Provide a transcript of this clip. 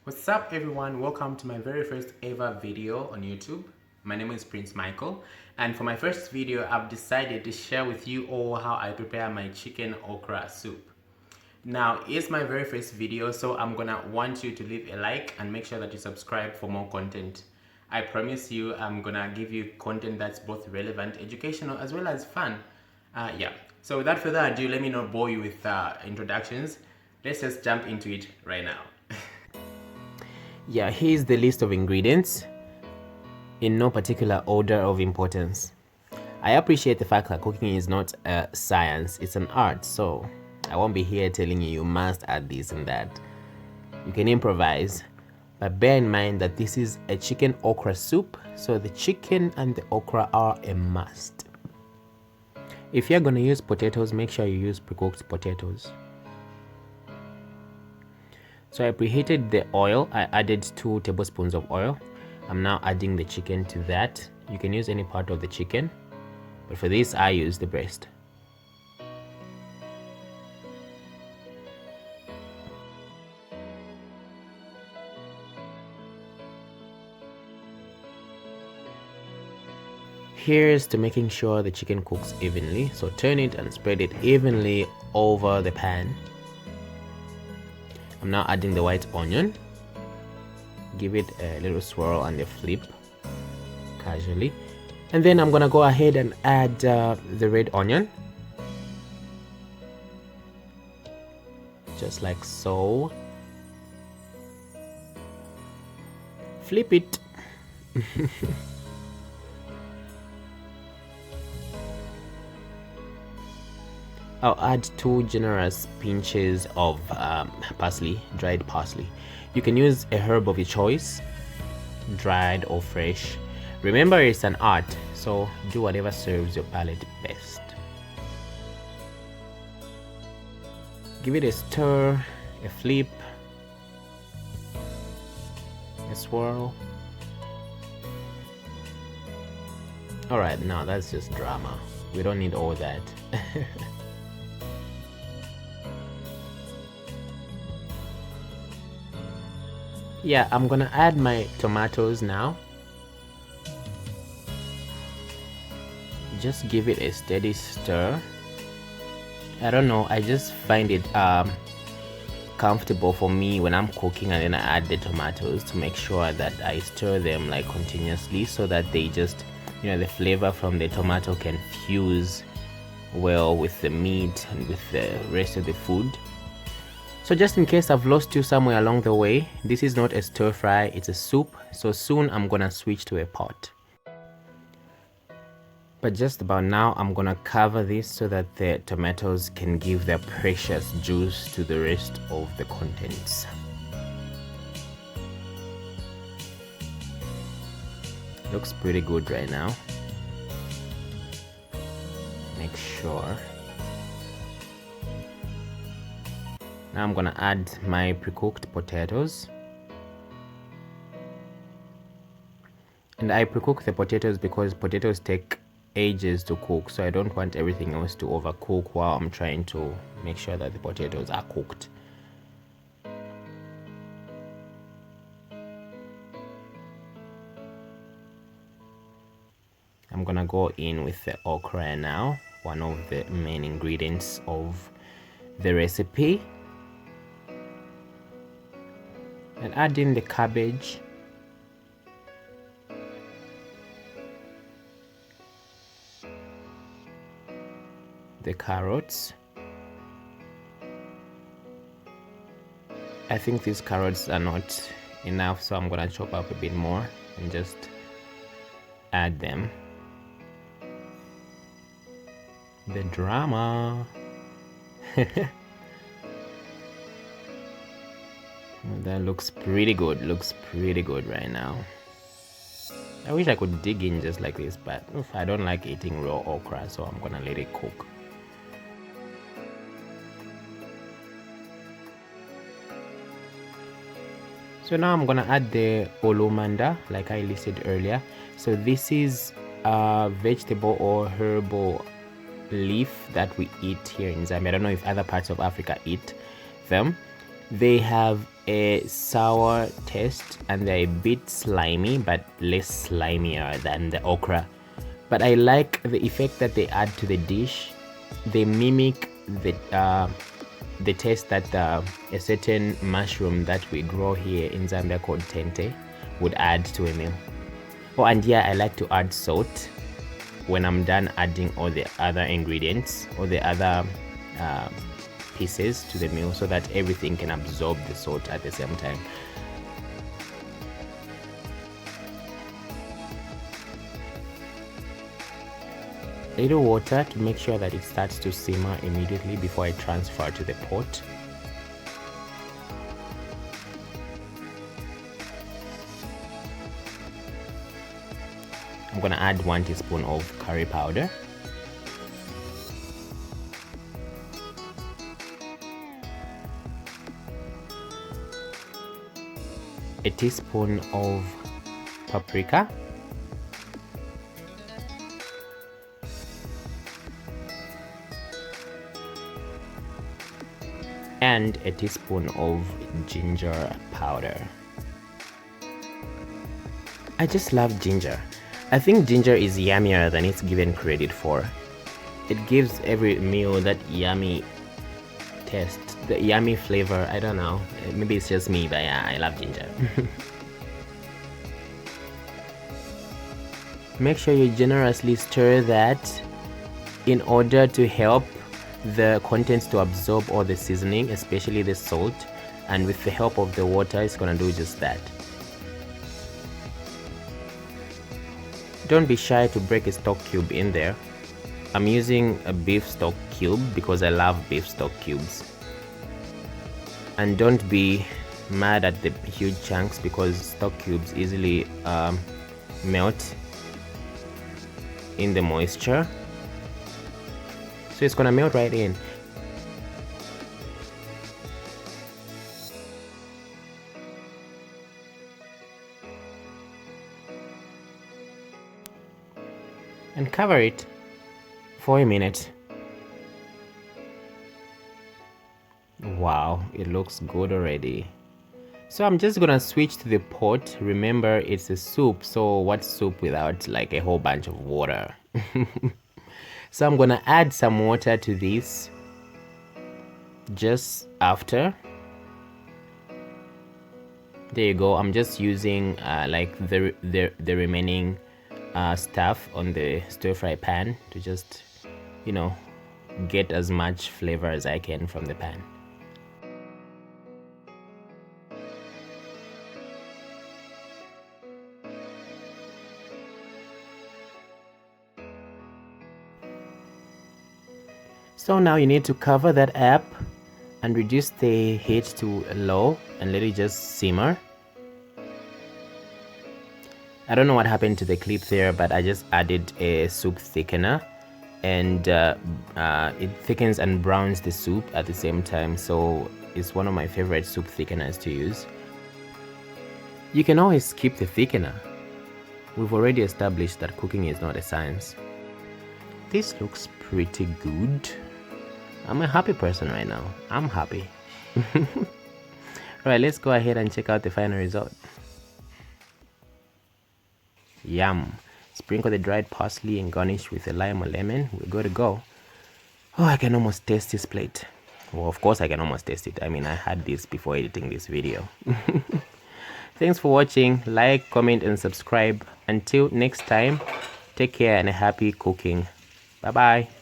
What's up everyone, welcome to my very first ever video on YouTube. My name is Prince Michael, and for my first video I've decided to share with you all how I prepare my chicken okra soup. Now it's my very first video, so I'm gonna want you to leave a like and make sure that you subscribe for more content. I promise you I'm gonna give you content that's both relevant, educational as well as fun. So without further ado, let me not bore you with introductions. Let's just jump into it right now. Yeah, here's the list of ingredients in no particular order of importance. I appreciate the fact that cooking is not a science, it's an art, so I won't be here telling you must add this and that. You can improvise, but bear in mind that this is a chicken okra soup, so the chicken and the okra are a must. If you're going to use potatoes, make sure you use pre-cooked potatoes. So I preheated the oil. I added 2 tablespoons of oil. I'm now adding the chicken to that. You can use any part of the chicken, but for this I use the breast. Here's to making sure the chicken cooks evenly. So turn it and spread it evenly over the pan. I'm now adding the white onion. Give it a little swirl and a flip casually, and then I'm gonna go ahead and add the red onion, just like so. Flip it. I'll add 2 generous pinches of parsley, dried parsley. You can use a herb of your choice, dried or fresh. Remember, it's an art, so do whatever serves your palate best. Give it a stir, a flip, a swirl. Alright, now that's just drama. We don't need all that. Yeah, I'm gonna add my tomatoes now. Just give it a steady stir. I don't know, I just find it comfortable for me when I'm cooking, and then I add the tomatoes to make sure that I stir them like continuously, so that they just, the flavor from the tomato can fuse well with the meat and with the rest of the food. So just in case I've lost you somewhere along the way, this is not a stir fry, it's a soup. So soon I'm gonna switch to a pot. But just about now, I'm gonna cover this so that the tomatoes can give their precious juice to the rest of the contents. Looks pretty good right now. Make sure. Now I'm gonna add my pre-cooked potatoes. And I pre-cook the potatoes because potatoes take ages to cook, so I don't want everything else to overcook while I'm trying to make sure that the potatoes are cooked. I'm gonna go in with the okra now, one of the main ingredients of the recipe. And add in the cabbage, the carrots. I think these carrots are not enough, so I'm gonna chop up a bit more and just add them. The drama. That looks pretty good, right now. I wish I could dig in just like this, but I don't like eating raw okra, so I'm gonna let it cook. So now I'm gonna add the olumanda, like I listed earlier. So this is a vegetable or herbal leaf that we eat here in Zambia. I don't know if other parts of Africa eat them. They have a sour taste and they're a bit slimy, but less slimier than the okra. But I like the effect that they add to the dish. They mimic the taste that a certain mushroom that we grow here in Zambia called tente would add to a meal. Oh, and yeah, I like to add salt when I'm done adding all the other ingredients or the other pieces to the meal, so that everything can absorb the salt at the same time. A little water to make sure that it starts to simmer immediately before I transfer to the pot. I'm gonna add 1 teaspoon of curry powder. A teaspoon of paprika. And a teaspoon of ginger powder. I just love ginger. I think ginger is yummier than it's given credit for. It gives every meal that yummy taste, the yummy flavor. I don't know, maybe it's just me, but yeah, I love ginger. Make sure you generously stir that in order to help the contents to absorb all the seasoning, especially the salt, and with the help of the water it's gonna do just that. Don't be shy to break a stock cube in there. I'm using a beef stock cube because I love beef stock cubes. And don't be mad at the huge chunks because stock cubes easily melt in the moisture. So it's gonna melt right in. And cover it for a minute. Wow, it looks good already. So I'm just gonna switch to the pot. Remember, it's a soup, so what's soup without like a whole bunch of water? So I'm gonna add some water to this just after. There you go. I'm just using like the remaining stuff on the stir fry pan to just, you know, get as much flavor as I can from the pan. So now you need to cover that up and reduce the heat to low and let it just simmer. I don't know what happened to the clip there, but I just added a soup thickener, and it thickens and browns the soup at the same time, so it's one of my favorite soup thickeners to use. You can always skip the thickener. We've already established that cooking is not a science. This looks pretty good. I'm a happy person right now. I'm happy. Alright, let's go ahead and check out the final result. Yum. Sprinkle the dried parsley and garnish with a lime or lemon. We're good to go. Oh, I can almost taste this plate. Well, of course I can almost taste it. I mean, I had this before editing this video. Thanks for watching. Like, comment, and subscribe. Until next time, take care and happy cooking. Bye-bye.